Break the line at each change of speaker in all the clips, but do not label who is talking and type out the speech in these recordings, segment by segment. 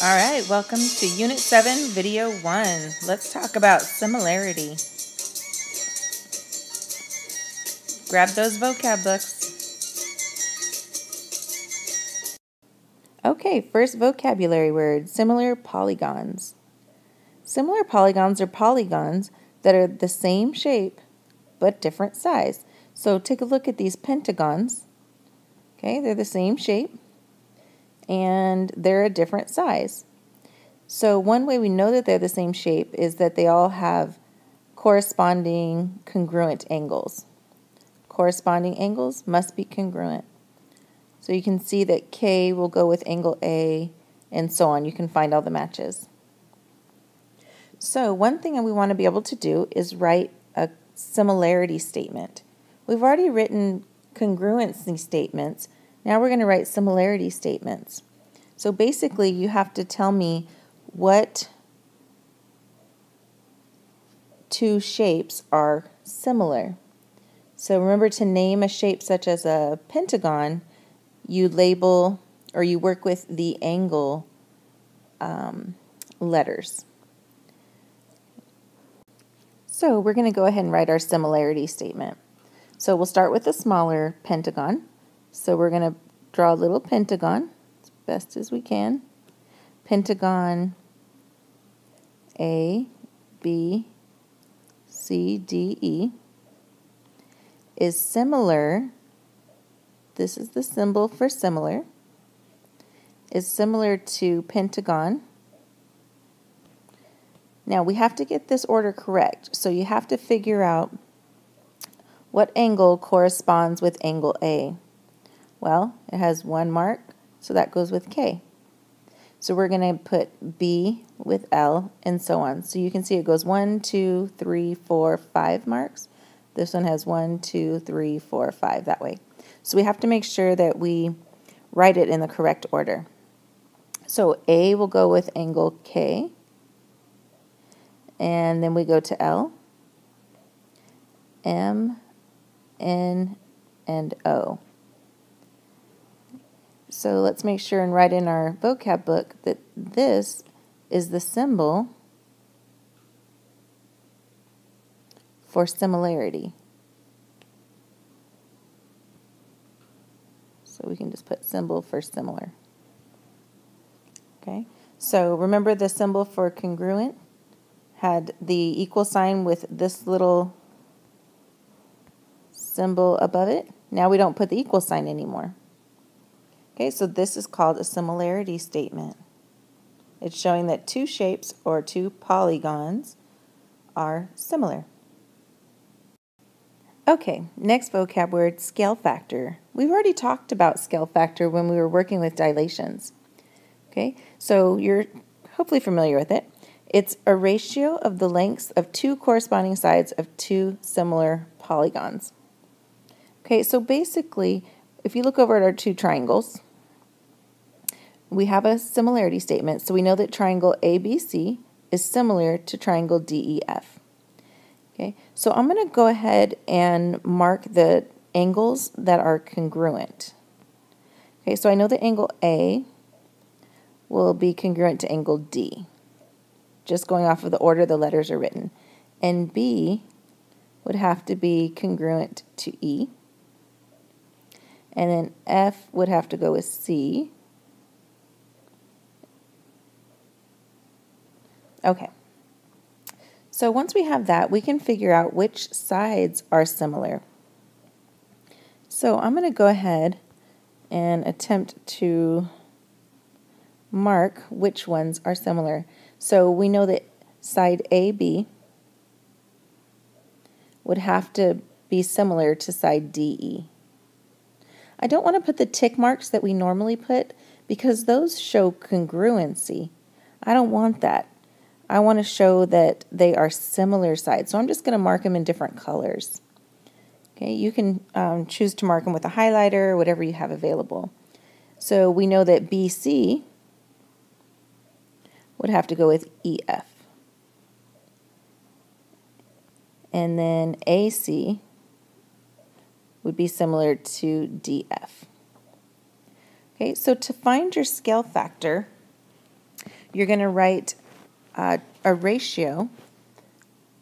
All right, welcome to Unit 7, Video 1. Let's talk about similarity. Grab those vocab books. Okay, first vocabulary word, similar polygons. Similar polygons are polygons that are the same shape but different size. So take a look at these pentagons. Okay, they're the same shape and they're a different size. So one way we know that they're the same shape is that they all have corresponding congruent angles. Corresponding angles must be congruent. So you can see that K will go with angle A and so on. You can find all the matches. So one thing we want to be able to do is write a similarity statement. We've already written congruency statements. Now we're going to write similarity statements. So basically you have to tell me what two shapes are similar. So remember, to name a shape such as a pentagon, you label or you work with the angle letters. So we're going to go ahead and write our similarity statement. So we'll start with a smaller pentagon. So we're going to draw a little pentagon as best as we can. Pentagon A, B, C, D, E is similar, this is the symbol for similar, is similar to pentagon. Now we have to get this order correct, so you have to figure out what angle corresponds with angle A. Well, it has one mark, so that goes with K. So we're going to put B with L and so on. So you can see it goes 1, 2, 3, 4, 5 marks. This one has 1, 2, 3, 4, 5 that way. So we have to make sure that we write it in the correct order. So A will go with angle K, and then we go to L, M, N, and O. So let's make sure and write in our vocab book that this is the symbol for similarity. So we can just put symbol for similar. Okay, so remember the symbol for congruent had the equal sign with this little symbol above it. Now we don't put the equal sign anymore. Okay, so this is called a similarity statement. It's showing that two shapes or two polygons are similar. Okay, next vocab word, scale factor. We've already talked about scale factor when we were working with dilations. Okay, so you're hopefully familiar with it. It's a ratio of the lengths of two corresponding sides of two similar polygons. Okay, so basically, if you look over at our two triangles, we have a similarity statement. So we know that triangle ABC is similar to triangle DEF. Okay, so I'm going to go ahead and mark the angles that are congruent. Okay, so I know that angle A will be congruent to angle D, just going off of the order the letters are written. And B would have to be congruent to E. And then F would have to go with C. Okay. So once we have that, we can figure out which sides are similar. So I'm going to go ahead and attempt to mark which ones are similar. So we know that side AB would have to be similar to side DE. I don't want to put the tick marks that we normally put because those show congruency. I don't want that. I want to show that they are similar sides. So I'm just going to mark them in different colors. Okay, you can choose to mark them with a highlighter or whatever you have available. So we know that BC would have to go with EF. And then AC would be similar to DF. Okay, so to find your scale factor, you're going to write a ratio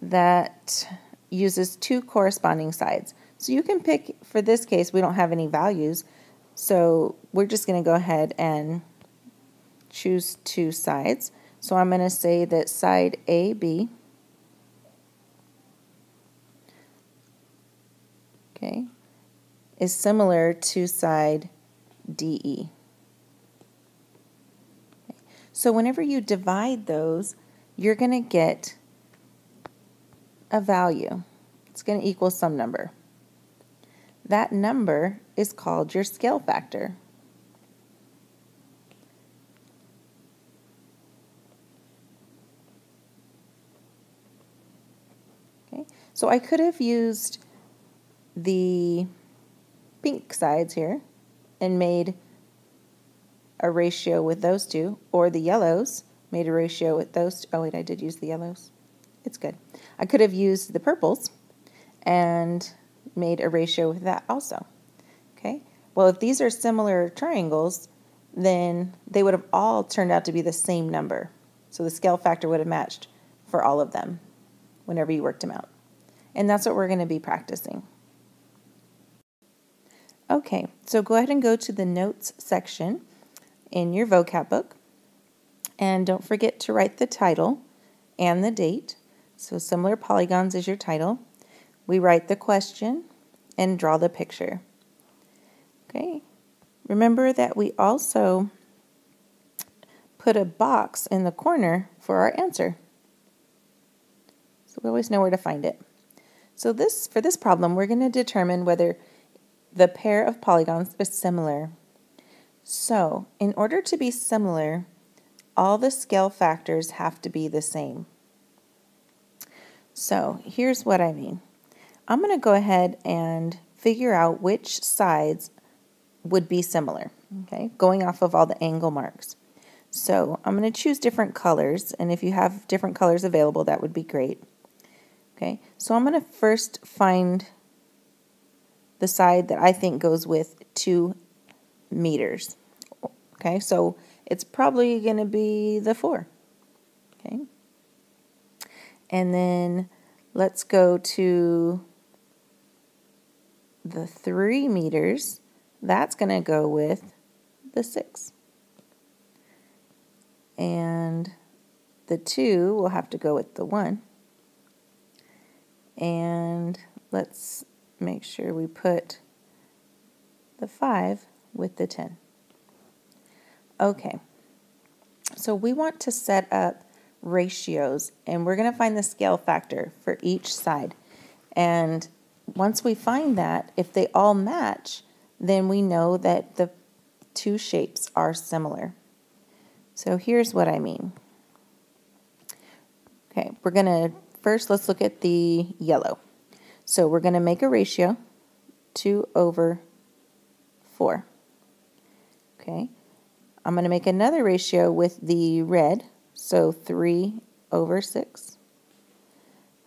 that uses two corresponding sides. So you can pick, for this case, we don't have any values, so we're just going to go ahead and choose two sides. So I'm going to say that side AB, okay, is similar to side DE. Okay. So whenever you divide those, you're going to get a value. It's going to equal some number. That number is called your scale factor. Okay, so I could have used the pink sides here and made a ratio with those two, or the yellows, made a ratio with those. Oh wait, I did use the yellows. It's good. I could have used the purples and made a ratio with that also. Okay, well, if these are similar triangles, then they would have all turned out to be the same number. So the scale factor would have matched for all of them whenever you worked them out. And that's what we're going to be practicing. Okay, so go ahead and go to the notes section in your vocab book. And don't forget to write the title and the date. So similar polygons is your title. We write the question and draw the picture. Okay, remember that we also put a box in the corner for our answer. So we always know where to find it. So for this problem, we're going to determine whether the pair of polygons is similar. So in order to be similar, all the scale factors have to be the same. So here's what I mean. I'm going to go ahead and figure out which sides would be similar, okay, going off of all the angle marks. So I'm going to choose different colors, and if you have different colors available, that would be great. Okay, so I'm going to first find the side that I think goes with 2 meters. Okay, so it's probably going to be the 4. Okay, and then let's go to the 3 meters. That's going to go with the 6. And the 2 will have to go with the 1. And let's make sure we put the 5 with the 10. Okay, so we want to set up ratios, and we're going to find the scale factor for each side. And once we find that, if they all match, then we know that the two shapes are similar. So here's what I mean. Okay, we're going to first, let's look at the yellow. So we're going to make a ratio, 2/4. Okay, I'm going to make another ratio with the red, so 3/6.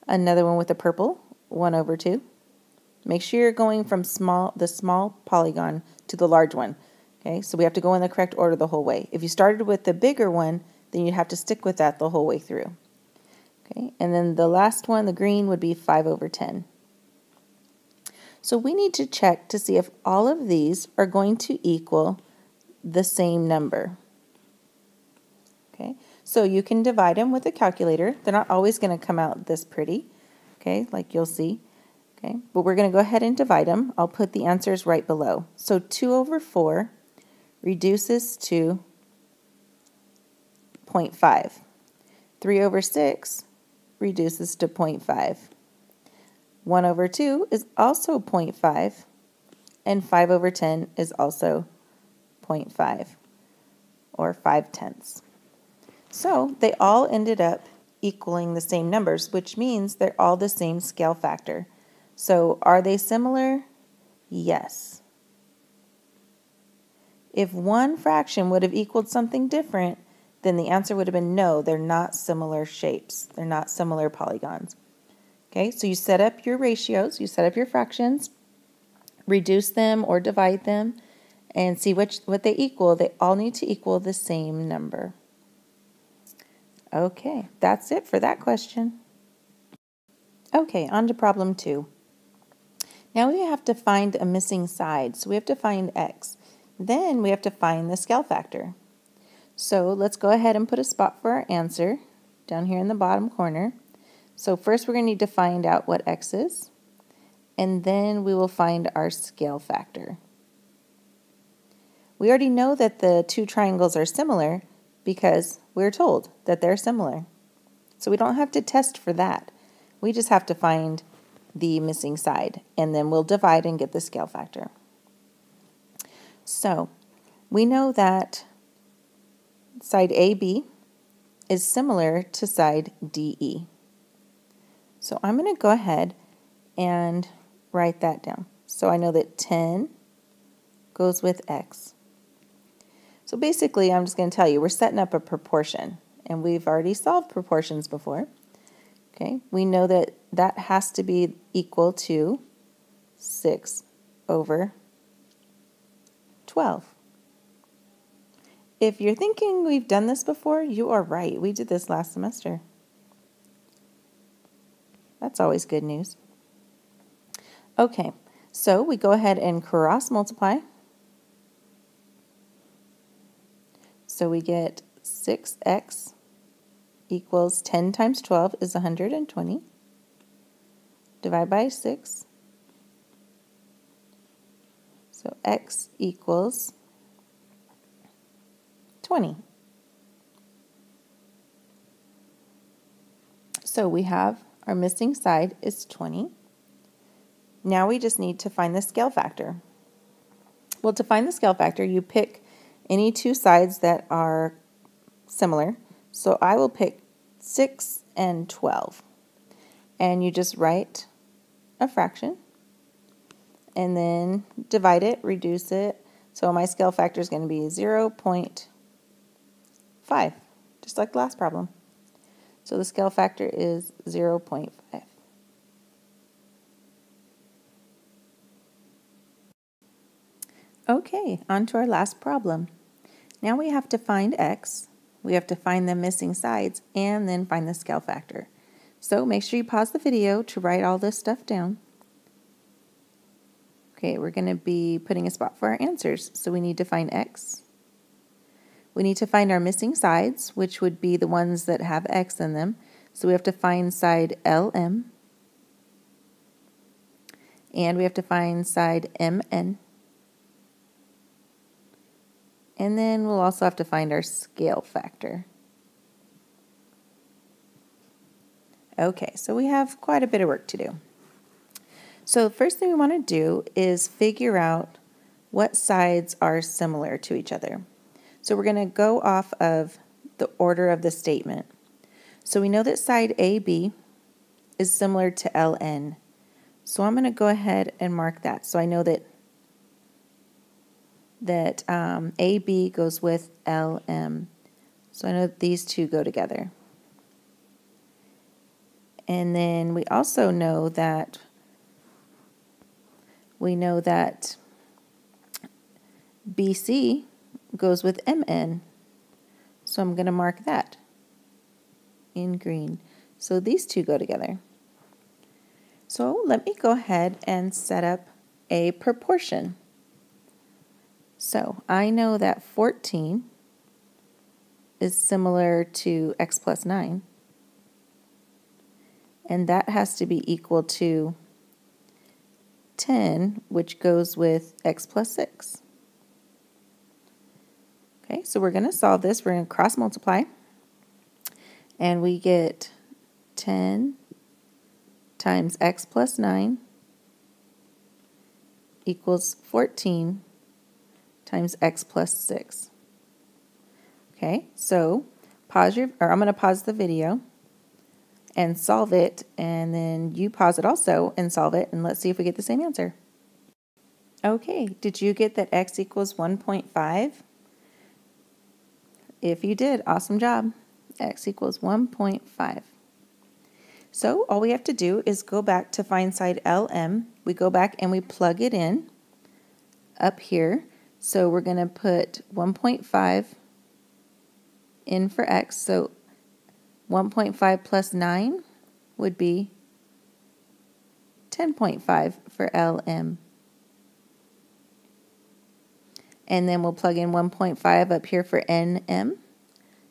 Another one with the purple, 1/2. Make sure you're going from the small polygon to the large one. Okay, so we have to go in the correct order the whole way. If you started with the bigger one, then you'd have to stick with that the whole way through. Okay, and then the last one, the green, would be 5/10. So we need to check to see if all of these are going to equal the same number. Okay, so you can divide them with a calculator. They're not always going to come out this pretty, okay, like you'll see. Okay, but we're going to go ahead and divide them. I'll put the answers right below. So 2/4 reduces to 0.5. 3/6 reduces to 0.5. 1/2 is also 0.5, and 5/10 is also 0.5, or 5/10. So they all ended up equaling the same numbers, which means they're all the same scale factor. So are they similar? Yes. If one fraction would have equaled something different, then the answer would have been no, they're not similar shapes. They're not similar polygons. Okay, so you set up your ratios, you set up your fractions, reduce them or divide them, and see what they equal. They all need to equal the same number. Okay, that's it for that question. Okay, on to problem 2. Now we have to find a missing side, so we have to find x. Then we have to find the scale factor. So let's go ahead and put a spot for our answer down here in the bottom corner. So first we're going to need to find out what x is, and then we will find our scale factor. We already know that the two triangles are similar because we're told that they're similar. So we don't have to test for that. We just have to find the missing side, and then we'll divide and get the scale factor. So we know that side AB is similar to side DE. So I'm going to go ahead and write that down. So I know that 10 goes with x. So basically, I'm just going to tell you, we're setting up a proportion, and we've already solved proportions before. Okay, we know that that has to be equal to 6 over 12. If you're thinking we've done this before, you are right. We did this last semester. That's always good news. Okay, so we go ahead and cross multiply. So we get 6x equals 10 times 12 is 120. Divide by 6. So x equals 20. So we have our missing side is 20. Now we just need to find the scale factor. Well, to find the scale factor, you pick any two sides that are similar. So I will pick 6 and 12. And you just write a fraction and then divide it, reduce it. So my scale factor is going to be 0.5, just like the last problem. So the scale factor is 0.5. Okay, on to our last problem. Now we have to find x, we have to find the missing sides, and then find the scale factor. So make sure you pause the video to write all this stuff down. Okay, we're going to be putting a spot for our answers. So we need to find x. We need to find our missing sides, which would be the ones that have x in them. So we have to find side LM. And we have to find side MN. And then we'll also have to find our scale factor. Okay, so we have quite a bit of work to do. So the first thing we want to do is figure out what sides are similar to each other. So we're going to go off of the order of the statement. So we know that side AB is similar to LN. So I'm going to go ahead and mark that. So I know that AB goes with LM. So I know that these two go together. And then we also know that BC goes with MN. So I'm going to mark that in green. So these two go together. So let me go ahead and set up a proportion. So I know that 14 is similar to x plus 9. And that has to be equal to 10, which goes with x plus 6. Okay, so we're going to solve this. We're going to cross multiply. And we get 10 times x plus 9 equals 14 times x plus 6. Okay, so I'm going to pause the video and solve it, and then you pause it also and solve it, and let's see if we get the same answer. Okay, did you get that x equals 1.5? If you did, awesome job. X equals 1.5. So all we have to do is go back to find side LM. We go back and we plug it in up here. So we're going to put 1.5 in for x. So 1.5 plus 9 would be 10.5 for LM. And then we'll plug in 1.5 up here for NM.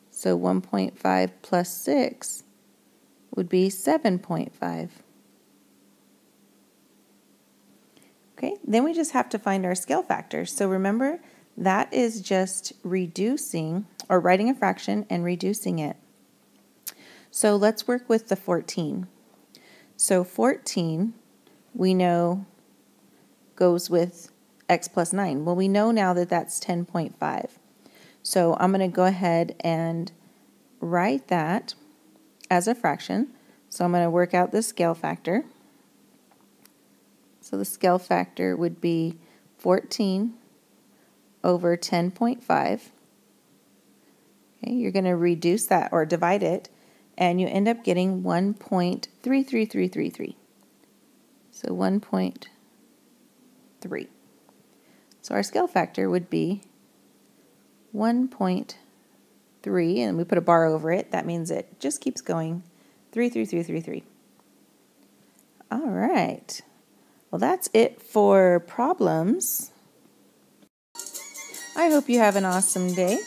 So 1.5 plus 6 would be 7.5. Okay, then we just have to find our scale factor. So remember, that is just reducing, or writing a fraction and reducing it. So let's work with the 14. So 14, we know, goes with x plus 9. Well, we know now that that's 10.5. So I'm going to go ahead and write that as a fraction. So I'm going to work out the scale factor. So the scale factor would be 14 over 10.5. Okay, you're going to reduce that or divide it, and you end up getting 1.33333. So 1.3. So our scale factor would be 1.3, and we put a bar over it. That means it just keeps going, 33333. All right. Well, that's it for problems. I hope you have an awesome day.